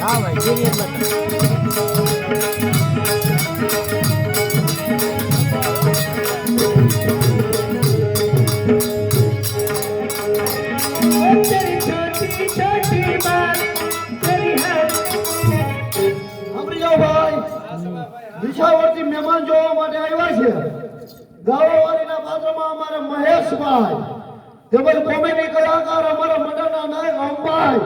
હા ભાઈ જોઈએ એટલે દિશાવર્તી મહેમાન જોવા માટે આવ્યા છે. ગાવાવાળીના બાજુમાં અમારા મહેશભાઈ, તેમજ કોમેડી કલાકાર અમારા મંડળના નાયક અંબાઈ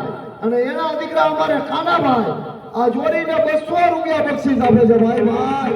અને એના દીકરા અમારે કાનાભાઈ. આ જોડીને 200 રૂપિયા બક્ષીસ આપે છે. ભાઈ ભાઈ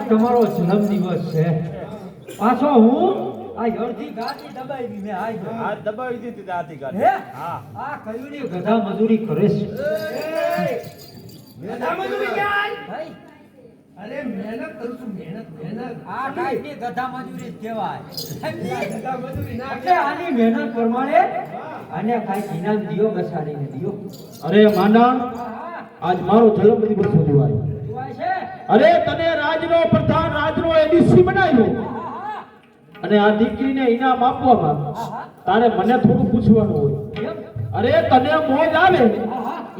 તમારો જન્મદિવસ છે. પાછો હું આ અડધી ગાડી દબાવી દી. મેં આ દબાવી દીધી આથી ગાડી. હા આ કયું ને ગધા મજૂરી કરે છે. ગધા મજૂરી ક્યાં? ભાઈ અરે મહેનત કરું છું. મહેનત આ કાઈ ગધા મજૂરી જ કહેવાય. ગધા મજૂરી ના એટલે આની મહેનત પ્રમાણે આને કાઈ ઇનામ દિયો, બસાડીને દિયો. અરે માના, આજ મારો જન્મદિવસ ઉજવાય. અરે તને રાજનો પ્રધાન, રાજનો એડીસી બનાવ્યો અને આ દીકરીને ઇનામ આપવામાં તારે મને થોડું પૂછવાનું હોય. અરે તને મોજ આવે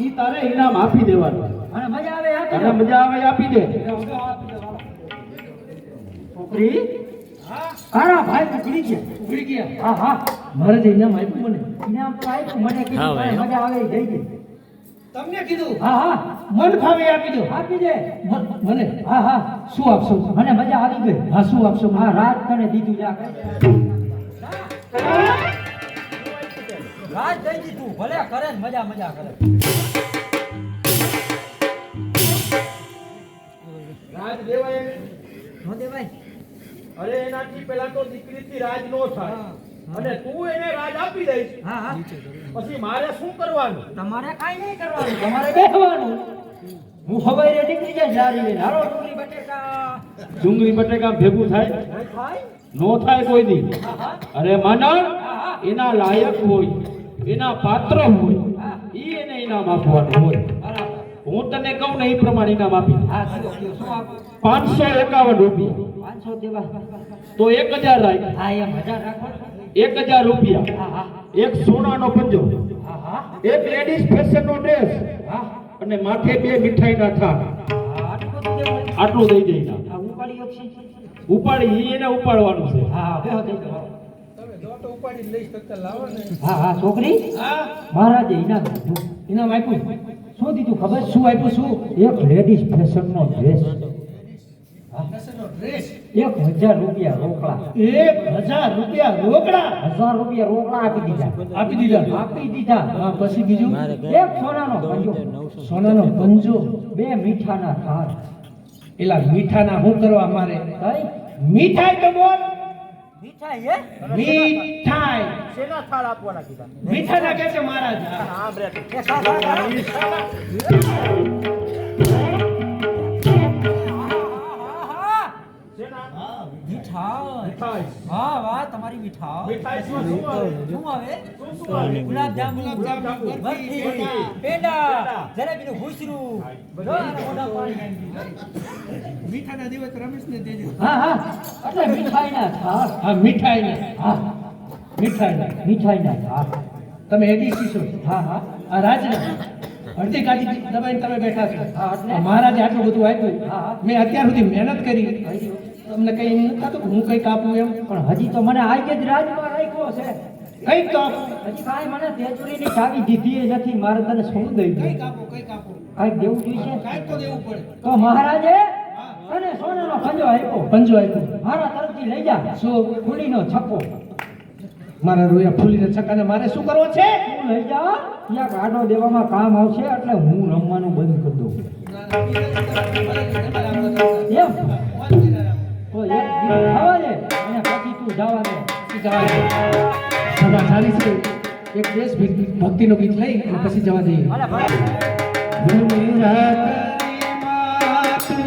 ઈ તારે ઇનામ આપી દેવાનું. અને મજા આવે અને મજા આવે આપી દે. છોકરી કારા ભાઈ ઉગડી ગયા. હા હા મારે જે ઇનામ આપ્યું મને. ઇનામ તો આપ્યું મને. કીધું મજા આવે એ જઈ ગઈ. તમને કીધું? હા હા મન ફાવે આપી દો. આપી દે મને. હા હા શું આપશો? મને મજા આવી ગઈ. હા શું આપશો? હા રાત તને દીધું જા રાત દઈ દીધું. ભલે કરે ને મજા મજા કરે. રાજ દેવાય નો દેવાય. અરે એનાથી પહેલા તો દીકરીથી રાજ નો થાય અને તું એને રાજ આપી દઈશ. હા હા પછી મારે શું કરવાનું? તમારે કાઈ નહીં કરવાનું. તમારે બેસવાનું. હું હવાઈ નીકળી જાય જારી લઈને. હાલો ડુંગળી બટેકા. ડુંગળી બટેકા ભેગું થાય? થાય નો થાય કોઈ દી. હા હા અરે માના, એના લાયક હોય, એના પાત્ર હોય, ઈ એને ઇનામ આપવાનું હોય. બરાબર. હું તને કહું ને એ પ્રમાણે ઇનામ આપી. હા કયો શું આપો? 551 રૂપિયા 500 દેવા. તો 1000 રાખ. હા એમ 1000 રાખો. 1000 રૂપિયા. હા હા એક સોનાનો પંજો, હા હા એક લેડીઝ ફેશનનો ડ્રેસ હા અને માથે 2 મીઠાઈના થાળ. આટલું જ દેવું. આટલું દઈ દઈ. આ ઉપાડી છે. ઉપાડી ઈ એને ઉપાડવાનું છે. હા બેહો દઈ દો. તમે જો તો ઉપાડી લઈ શકતા લાવો ને. હા હા છોકરી હા મહારાજે ઇનામ દીધું. ઇનામ આપ્યું. શું દીધું ખબર? શું આપ્યું? શું? એક લેડીઝ ફેશનનો ડ્રેસ. ફેશનનો ડ્રેસ. 1000 રૂપિયા રોકડા. 1000 રૂપિયા રોકડા 1000 રૂપિયા રોકડા આપી દીધા. આપી દીધા. આપી દીધા. હા પછી બીજું? એક સોનાનો પંજો, સોનાનો પંજો. 2 મીઠાના થાળ. એલા મીઠાના શું કરવા મારે? કઈ મીઠાઈ તો બોલ. મીઠાઈ હે? મીઠાઈ. શેના થાળ આપવાના કીધા? મીઠાના કે છે મહારાજ? હા બ્રેક. એ સાદા મીઠાઈ. વાહ વાહ તમારી મીઠાઈ. શું આવે? ગુલાબ જાંબુ, બરફી, પેંડા, જલેબીનું ભૂસરું. જો આના મોઢા પાણી આવી ગયું. મીઠાના દિવસ રમેશને દેજો. હા હા એટલે મીઠાઈના થાળ. હા મીઠાઈ. હા મીઠાઈના થાળ. તમે એડીસી છો? હા હા આ રાજના અડધી ગાડી દબાઈને તમે બેઠા છો. હા, એટલે? મહારાજે આટલું બધું આપ્યું. હા, હા. મેં અત્યાર સુધી મહેનત કરી. તમને કઈ એમ નથી થતું કે હું કઈક આપું એમ? પણ હજી તો મને આજે જ રાજમાં રાખ્યો છે. કઈ કામ હજી કાંઈ મને તેજુરીની ચાવી દીધી ય નથી. મારે તને શું દઈ દઉં? કાંઈક દેવું જોઈશે. તો મહારાજે તને સોનાનો પંજો આપ્યો. મારા તરફથી લઈ જા. શું? ફૂલીનો છક્કો. મારા રોયા ફૂલીને છકાને મારે શું કરવો છે? તું લઈ જા. ત્યાં ગાડો દેવામાં કામ આવશે એટલે હું રમવાનું બંધ કરી દઉં. એમ? તો એક ગીત ગાવા દે અને પછી તું જવા દે. સભા સારી છે. એક દેશ ભક્તિનું ગીત લઈ અને પછી જવા દઈએ. હાલે ભાઈ. મેરા કલીમાં તું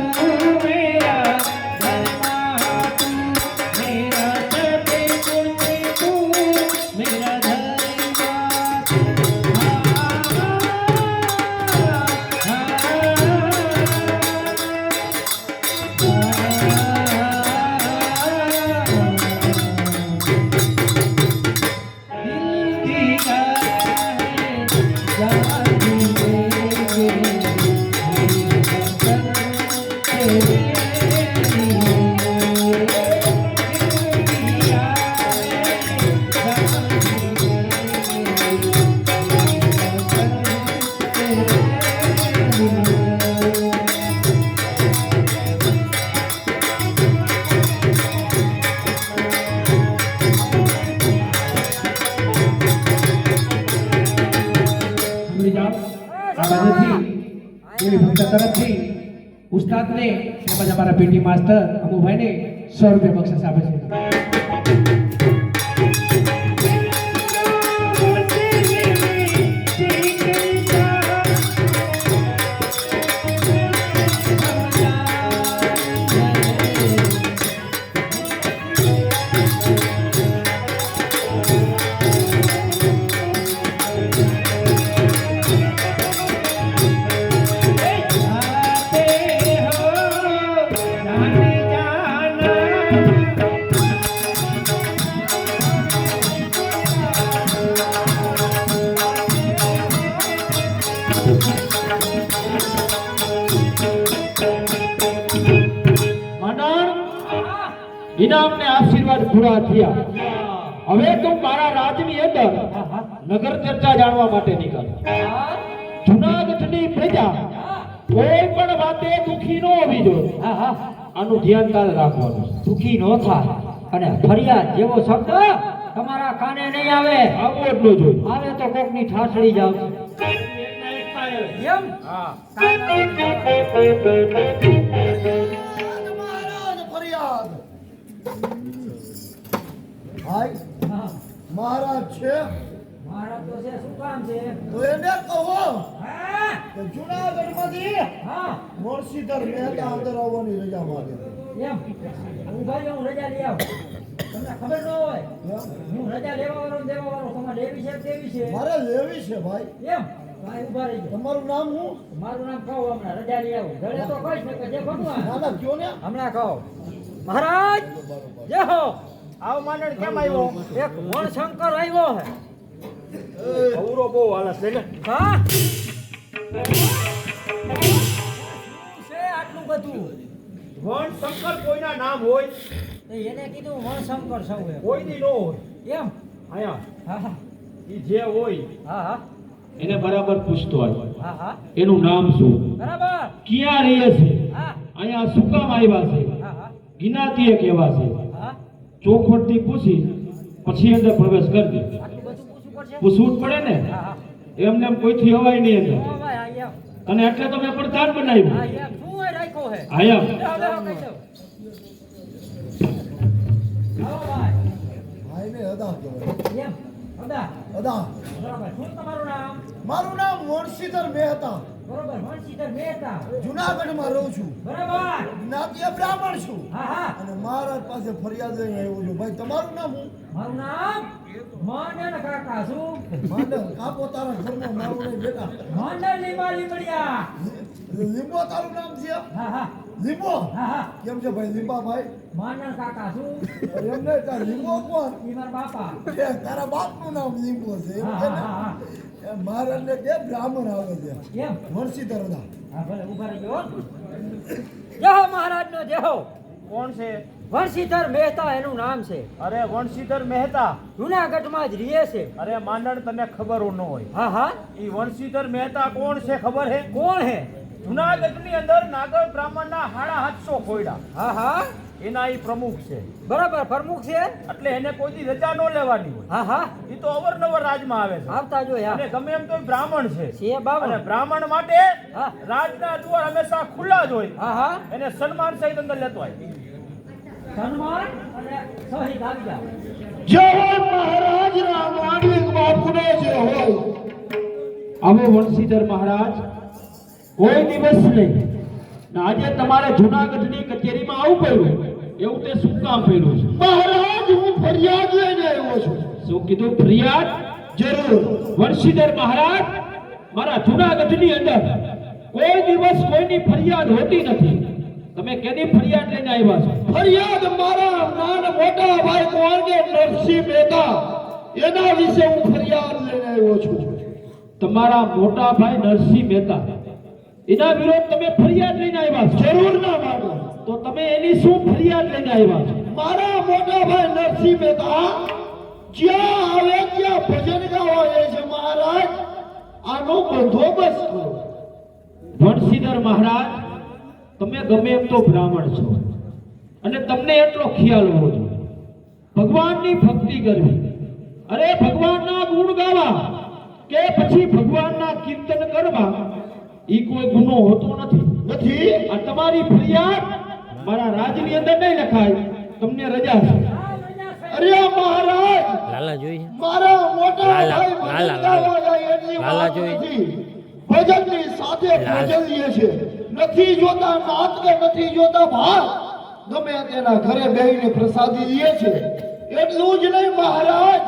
મેરા ધર્મા તું મેરા સબે કુર્તી તું મેરા ધર્મા તું તરફથી ઉસ્તાદને તેમજ અમારા પીટી માસ્ટર અમુભાઈને 100 રૂપિયા બક્ષિસ આપે છે. ઇનામને આશીર્વાદ પૂરા થયા. હવે તું મારા રાજની અંદર નગર ચર્ચા જાણવા માટે નીકળ. જુનાગઢની પ્રજા કોઈ પણ વાતે દુખી ન હોવી જોઈએ. આનું ધ્યાન તારે રાખવાનું. દુખી ન થાય અને ફરિયાદ જેવો શબ્દ તમારા કાને નહીં આવે. આવું એટલું જોઈએ. આવે તો કોકની ઠાઠડી જાવ. એમ? હા. મહારાજ ફરિયાદ. ભાઈ હા. મહારાજ છે મારા તો છે શું કામ છે? તો એને કહો હા. કે જુનાગઢમાંથી હા. મોરસીધર મહેતા અંદર આવવાની રજા માંગે એમ? ઉભા રહો, હું રજા લઈ આવું. તમને ખબર ન હોય હું રજા લેવા વાળો ને દેવા વાળો. તમારે લેવી છે કે દેવી છે? મારે લેવી છે ભાઈ. એમ? ભાઈ ઉભા રહી જાઓ. તમારું નામ શું? મારું નામ કહો હમણાં રજા લઈ આવું. ઘરે તો કઈ શકે જે ભગવાન. ના ના કયો ને. હમણાં કહો. મહારાજ જય હો. આવો માંડણ કેમ આવ્યો? એક વણશંકર આવ્યો હે. અવરો બહુ હાલત છે ને. હા? શું છે આટલું બધું? વન શંકર કોઈના નામ હોય તો એને કીધું વણશંકર સૌ એમ. કોઈની નો હોય. એમ? આયા હા હા ઈ જે હોય હા હા એને બરાબર પૂછતો હોય. હા હા એનું નામ શું? બરાબર. ક્યાં રહે છે? હા અહીંયા શું કામ આવ્યા છે? હા હા જ્ઞાતિએ કેવા છે? હા. ચોખવટથી પૂછી પછી અંદર પ્રવેશ કરજે. આટલું બધું પૂછવું પડશે? પૂછવું જ પડે ને. હા હા. એમને એમ કોઈથી હવાય નહીં અંદર. ઓ ભાઈ આ એમ. અને એટલે તો મેં પ્રધાન બનાવ્યું. હા એમ. શું હોય રાખ્યો હે? આયા બેહો, બેહો, કહી દઉં. આવો ભાઈ. ભાઈને અદા કહેવાય. એમ? અદા. અદા. બરાબર. શું તમારું નામ? મારું નામ મોરસીધર મહેતા. બરોબર. વંશીધર મહેતા. જુનાગઢમાં રહું છું. બરાબર. જ્ઞાતિય બ્રાહ્મણ છું. હા હા. અને મહારાજ પાસે ફરિયાદ લઈને આવ્યો છું. ભાઈ તમારું નામ શું? મારું નામ માંડલ કાકા. શું? માંડલ. કાપો તારા ઘરનો મારું નહીં બેટા. માંડલ લીંબા લીંબડિયા. લીંબો તારું નામ છે? હા હા લીંબો. હા હા. કેમ છે ભાઈ લીંબા ભાઈ? માંડલ કાકા. શું? એમ નહીં તાર લીંબો કોણ? ઈ મારા બાપા. એ તારા બાપનું નામ લીંબો છે એમ હા કે હા ને? હા એ મહારાજને કે બ્રાહ્મણ આવે છે હા. એમ? વંશીધર હતા. હા ભલે ઉભા રહેજો. જય હો મહારાજનો જય હો. કોણ છે? વંશીધર મહેતા એનું નામ છે. અરે વંશીધર મહેતા. જુનાગઢમાં જ રહે છે. અરે માંડણ તને ખબર ન હોય. હા હા ઈ વંશીધર મહેતા કોણ છે ખબર હે? કોણ હે? જુનાગઢની અંદર નાગર બ્રાહ્મણના 750 ખોયડા. હા હા એના ઈ પ્રમુખ છે. બરાબર પ્રમુખ છે. એટલે એને કોઈ દી રજા ન લેવાની હોય. હા હા ઈ તો અવરનવર રાજમાં આવે છે. આવતા જોયા અને ગમે એમ તો ઈ બ્રાહ્મણ છે. છે બાબા. અને બ્રાહ્મણ માટે હા. રાજના દ્વાર હંમેશા ખુલ્લા જ હોય. હા હા એને સન્માન સહિત અંદર લેતો હોય. સન્માન અને સહિત આવ્યા. જે હોય મહારાજના માંડલિક બાપુનો જે હોય. આવો વંશીધર મહારાજ કોઈ દિવસ નહીં ને આજે તમારે જુનાગઢની કચેરીમાં આવવું પડ્યું એવું તે શું કામ પડ્યું છે? મહારાજ હું ફરિયાદ લઈને આવ્યો છું. શું કીધું? ફરિયાદ? જરૂર. વંશીધર મહારાજ, મારા જુનાગઢની અંદર કોઈ દિવસ કોઈની ફરિયાદ હોતી નથી. તમે કેની ફરિયાદ લઈને આવ્યા છો? ફરિયાદ મારા નાના મોટા ભાઈ કોણગે નરસિંહ મહેતા એના વિશે હું ફરિયાદ લઈને આવ્યો છું. તમારા મોટા ભાઈ નરસિંહ મહેતા એના વિરોધ તમે ફરિયાદ લઈને આવ્યા છો? જરૂર ના માનો. તો તમે એની શું ફરિયાદ લઈને આવ્યા છો? મારા મોટા ભાઈ નરસિંહ મહેતા જ્યાં આવે ત્યાં ભજન ગાવા જાય છે. મહારાજ આનો બંદોબસ્ત કરો. વંશીધર મહારાજ, તમે ગમે એમ તો બ્રાહ્મણ છો અને તમને એટલો ખ્યાલ હોવો જોઈએ ભગવાનની ભક્તિ કરવી. અરે ભગવાનના ગુણ ગાવા કે પછી ભગવાનના કીર્તન કરવા ઈ કોઈ ગુનો હોતો નથી. નથી. આ તમારી ફરિયાદ મારા રાજની અંદર નહીં લખાય. તમને રજા છે. અરે મહારાજ લાલા જોઈએ મારા મોટા લાલા, ભાઈ ભજન લાલા, ગાવા જાય એટલી લાલા વાત જોઈ. નથી. ભજનની સાથે ભજન લે છે. નથી જોતા નાત કે નથી જોતા ભાત. ગમે તેના ઘરે બેહીને પ્રસાદી લે છે. એટલું જ નહીં મહારાજ,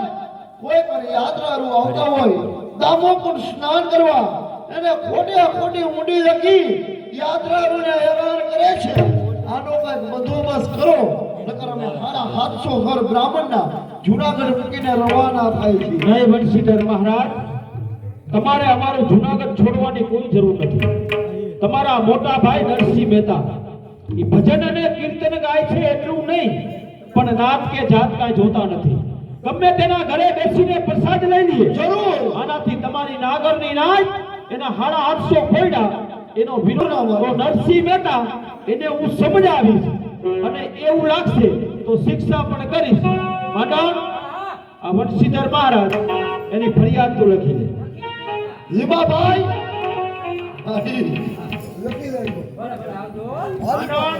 કોઈ પણ યાત્રાળુ આવતા હોય દામોકુંડ સ્નાન કરવા એને ખોટી ઊંડી લગી યાત્રાળુને હેરાન કરે છે. આનો કઈક બંદોબસ્ત કરો, નકર અમે 750 ઘર બ્રાહ્મણના જુનાગઢ મૂકીને રવાના થાય છે. નહીં વંશીધર મહારાજ, તમારે અમારું જુનાગઢ છોડવાની કોઈ જરૂર નથી. તમારા મોટા ભાઈ નરસિંહ મહેતા એ ભજન અને કીર્તન ગાય છે એટલું નહીં, પણ નાત કે જાત કાંઈ જોતા નથી. ગમે તેના ઘરે બેસીને પ્રસાદ લઈ લઈએ. જરૂર. આનાથી તમારી નાગરની નાય એના 750 ખોયડા એનો વિરોધ તો નરસિંહ મહેતા એને હું સમજાવીશ અને એવું લાગશે તો શિક્ષા પણ કરીશ. માંડણ, આ વંશીધર મહારાજ એની ફરિયાદ તો લખી દે. લીબાભાઈ લખી દેજો. બરાબર આવજો. માંડણ,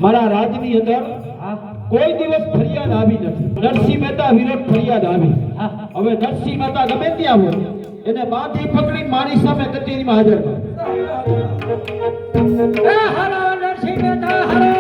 મારા રાજની અંદર કોઈ દિવસ ફરિયાદ આવી નથી. નરસિંહ મહેતા વિરોધ ફરિયાદ આવી. હવે નરસિંહ મહેતા ગમે ત્યાં હોય એને બાંધી પકડી મારી સામે કચેરીમાં હાજર કરો. એ હરો નરસિંહ મહેતા હરો.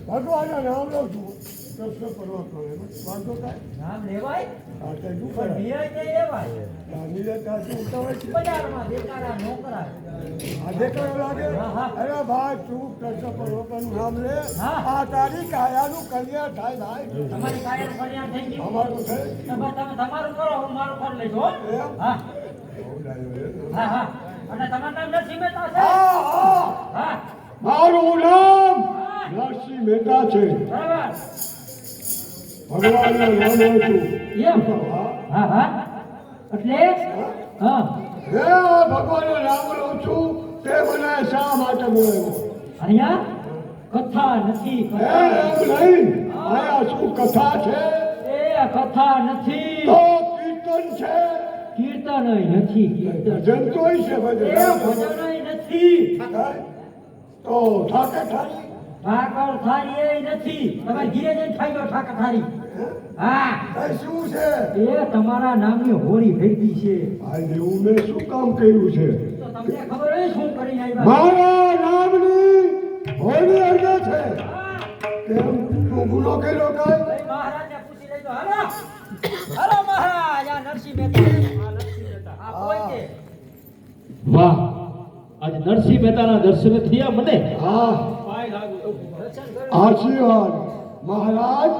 ભગવાનના નામ લઉં છું. કૃષ્ણ પરમાત્મા વાંધો કાંઈ? નામ લેવાય આ કઈ શું પણ કરે? નિયય નહીં લેવાય. નીલકાંતિ ઉતાવળ છે. બજારમાં દેખાડા ન કરાય. આ દેખાડો લાગે? હા, હા. અરે ભાઈ તું કૃષ્ણ પરમાત્માનું નામ લે. હા. આ તારી કાયાનું કલ્યાણ થાય ભાઈ. તમારી કાયમ કલ્યાણ થઈ ગયું. અમારું છે. તમે તમારું કરો, હું મારું કરી લઈશ હો. એમ? હા હા હા. અને તમારું નામ નરસિંહ મહેતા છે? હા, હા. હા મારું નામ નરસિંહ મહેતા છે. બરાબર. ભગવાનના નામ લઉં છું. એમ? હા. હા હા. એટલે હા હે ભગવાનનું નામ લઉં છું તે મને શા માટે બોલાવ્યો? અહીંયા કથા નથી. હે એમ નહીં. આયા શું કથા છે? એ કથા નથી. તો કીર્તન છે. કીર્તન નથી. કીર્તન ભજન તોય છે એ ભજન. ભજન નથી. તો ઠાકે ઠારી. ઠાકર થારી એ નથી. તમારે ઘીરે જઈને ખાઈ લો ઠાકર થારી. હા ભાઈ શું છે એ તમારા નામની હોરી ભેગી છે. ભાઈ એવું મેં શું કામ કર્યું છે તો તમને ખબર હોય શું કરીને આવ્યા? મારા નામની હોળી અડે છે હા. કેમ તું ગુનો કર્યો કાંઈ ભાઈ મહારાજને પૂછી લેજો. હાલો હાલો મહારાજ, આ નરસિંહ મહેતા. આ નરસિંહ મહેતા. આ કોઈ છે? વાહ, આજ નરસિંહ મહેતાના દર્શન થયા મને. હા દર્શન કરો. આશીર્વાદ મહારાજ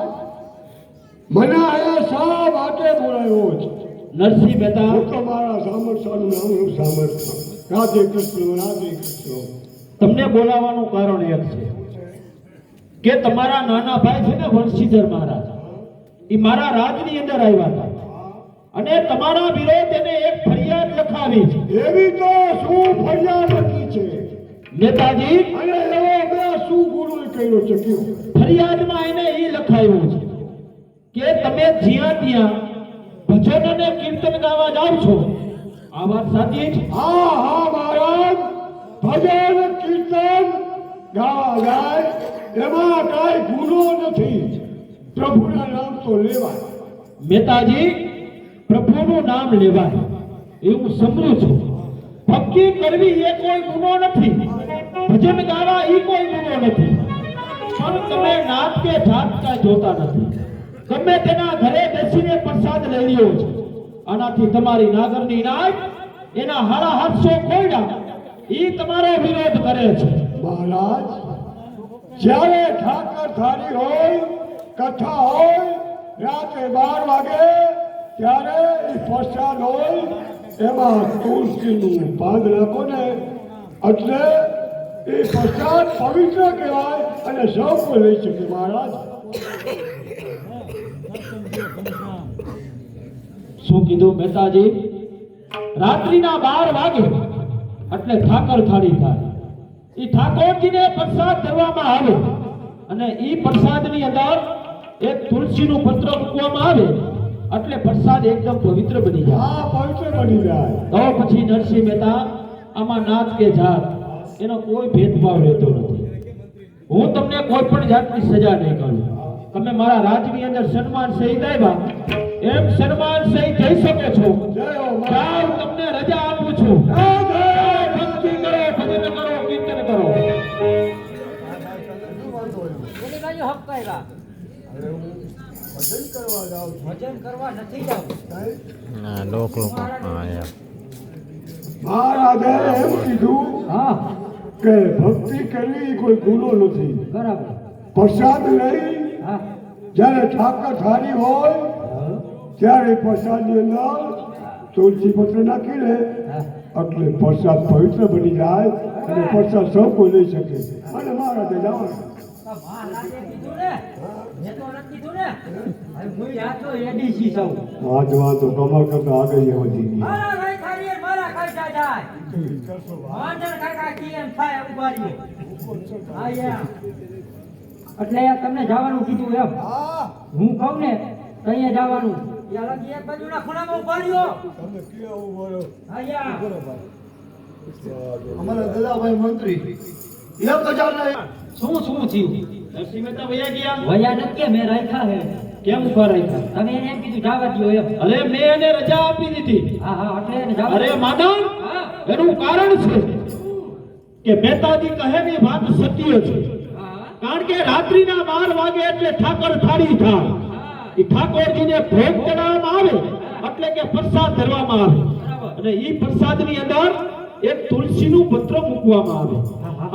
મને આયા શા માટે બોલાવ્યો છે નરસિંહ મહેતા, હું તો મારા સામર્થ્યનું નામનું સામર્થ્ય રાધે કૃષ્ણ તમને બોલાવવાનું કારણ એક છે કે તમારા નાના ભાઈ છે ને વંશીધર મહારાજ, એ મારા રાજની અંદર આવ્યા હતા અને તમારા વિરોધ એને એક ફરિયાદ લખાવી છે. એવી તો શું ફરિયાદ લખી છે નેતાજી, અને એવો મેં શું ગુનો કર્યો છે કયો ફરિયાદમાં એને એ લખાયું છે કે તમે જ્યાં ત્યાં ભજન અને કીર્તન ગાવા જાવ છો. આ વાત સાચી છે? હા હા મહારાજ ભજન કીર્તન ગાવા જાય એમાં કાંઈ ગુનો નથી પ્રભુના નામ તો લેવાય મહેતાજી, પ્રભુનું નામ લેવાય એવું સમજુ છું. ભક્તિ કરવી એ કોઈ ગુનો નથી, ભજન ગાવા એ કોઈ ગુનો નથી. પણ તમે નાત કે જાત કાંઈ જોતા નથી. ગમે તેના ઘરે બેસીને પ્રસાદ લઈ રહ્યો છે. આનાથી તમારી નાગરની નાય એના હારા હાથસો ખોલ્યા, એ તમારો વિરોધ કરે છે. મહારાજ જ્યારે ઠાકર થાળી હોય કથા હોય રાતે 12 વાગે ત્યારે એ પ્રસાદ હોય એમાં તુલસીનું પાન નાખો ને એટલે એ પ્રસાદ પવિત્ર કહેવાય અને સૌ કોઈ લઈ શકે મહારાજ શું કીધું મહેતાજી? રાત્રિના 12 વાગે એટલે ઠાકર થાળી થાય. એ ઠાકોરજીને પ્રસાદ ધરવામાં આવે અને એ પ્રસાદની અંદર એક તુલસીનું પત્ર મૂકવામાં આવે એટલે પ્રસાદ એકદમ પવિત્ર બની જાય. આ પવિત્ર બની જાય તો પછી નરસિંહ મહેતા, આમાં નાત કે જાત એનો કોઈ ભેદભાવ રહેતો નથી. હું તમને કોઈ પણ જાતની સજા નહીં કરું. તમે મારા રાજની અંદર સન્માન સહિત આવ્યા એમ સન્માન સહિત જઈ શકો છો. જય હો જાઓ, તમને રજા આપું છું. ભક્તિ કરો, ભજન કરો, કીર્તન કરો. એની બાજુ હપકાયવા. ભજન કરવા જાવ ભજન કરવા નથી જાવ. મહારાજે એમ કીધું હા કે ભક્તિ કરવી કોઈ ગુનો નથી બરાબર. પ્રસાદ લઈ હા જ્યારે ઠાકર થાળી હોય ત્યારે પ્રસાદની અંદર તુલસી પત્ર નાખીને હા. એટલે પ્રસાદ પવિત્ર બની જાય અને પ્રસાદ સૌ કોઈ લઈ શકે અને મહારાજે જવાનું તો મહારાજે કીધું ને, મેં તો નથી કીધું ને. હવે હું આ તો એડીસી છું. વાંચવા તો કમર કરતા આગળ વધી ગઈ મારા ભાઈ ખાલી મારા ખાઈ જાય. વાંઢણ કાકા કી એમ થાય ઉભા રહ્યો. હા યા. એટલે તમને જવાનું કીધું એમ. હું કહું ને તો અહીંયા જવાનું. યા લગી એક બાજુના ખૂણામાં ઉભા રહ્યો. હા યા. અમારા દલાભાઈ મંત્રી 1000 શું શું થયું? નરસિંહ મહેતા વયા ગયા. વયા નથી કે મેં રાખ્યા હે. કેમ ઉભા રાખ્યા? તમે એને એમ કીધું જવા દ્યો એમ. અરે મેં એને રજા આપી દીધી. હા હા એટલે એને જવા અરે દ્યો. માનવ, હા એનું કારણ છે કે મહેતાજી કહે ને વાત સત્ય છે. હા કારણ કે રાત્રિના 12 વાગે એટલે ઠાકર થાળી થાય. એ ઠાકોરજીને ભોગ ચડાવવામાં આવે એટલે કે પ્રસાદ ધરવામાં આવે અને એ પ્રસાદની અંદર એક તુલસીનું પત્ર મૂકવામાં આવે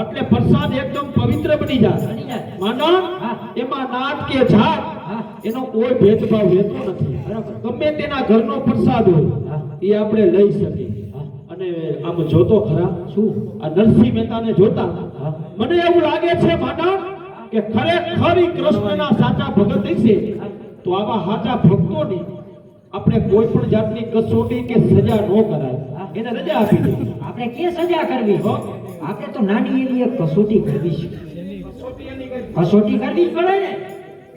એટલે પ્રસાદ એકદમ પવિત્ર બની જાય. બની જાય. માનવ, હા. એમાં નાત કે જાત હા. એનો કોઈ ભેદભાવ રહેતો નથી. બરાબર. ગમે તેના ઘરનો પ્રસાદ હોય હા. એ આપણે લઈ શકીએ. અને આમ જોતો ખરા શું? આ નરસિંહ મહેતાને જોતા હા. મને એવું લાગે છે માનવ કે ખરેખર ઈ કૃષ્ણના સાચા ભગત હશે તો આવા સાચા ભક્તોની આપણે કોઈ પણ જાતની કસોટી કે સજા ન કરાય, એને રજા આપી દે. આપણે કે સજા કરવી હો? આપણે તો નાની એવી એક કસોટી કરવી છે. કસોટી કરવી જ પડે ને.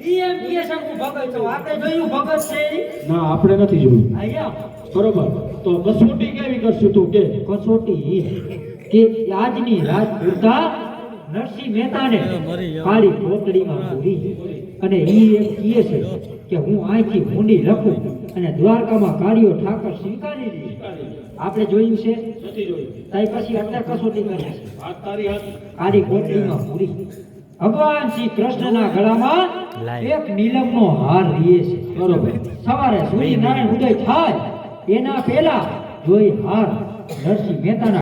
ઈ એમ કહે છે હું ભગત છું. આપણે જોયું ભગત છે ઈ? ના, આપણે નથી જોયું. અહીંયા બરોબર, તો કસોટી કેવી કરશું તું કે? કસોટી ઈ કે આજની રાત પૂરતા નરસિંહ મહેતાને કાળી કોટડીમાં પૂરી અને ઈ એમ કહે છે કે હું અહીંથી ભૂંડી લખું અને દ્વારકામાં કાર્યો ઠાકર સ્વીકારી લે. આપણે જોયું છે નથી જોયું. તાઈ પછી અત્યારે કસોટી કરી છે. વાત તારી હાથ. આરી કોટડીમાં પૂરી ભગવાન શ્રી કૃષ્ણના ગળામાં એક નીલમનો હાર રીએ છે. બરોબર. સવારે સૂર્યનારાયણ ઉદય થાય એના પહેલા જોઈ હાર નરસિંહ મહેતાના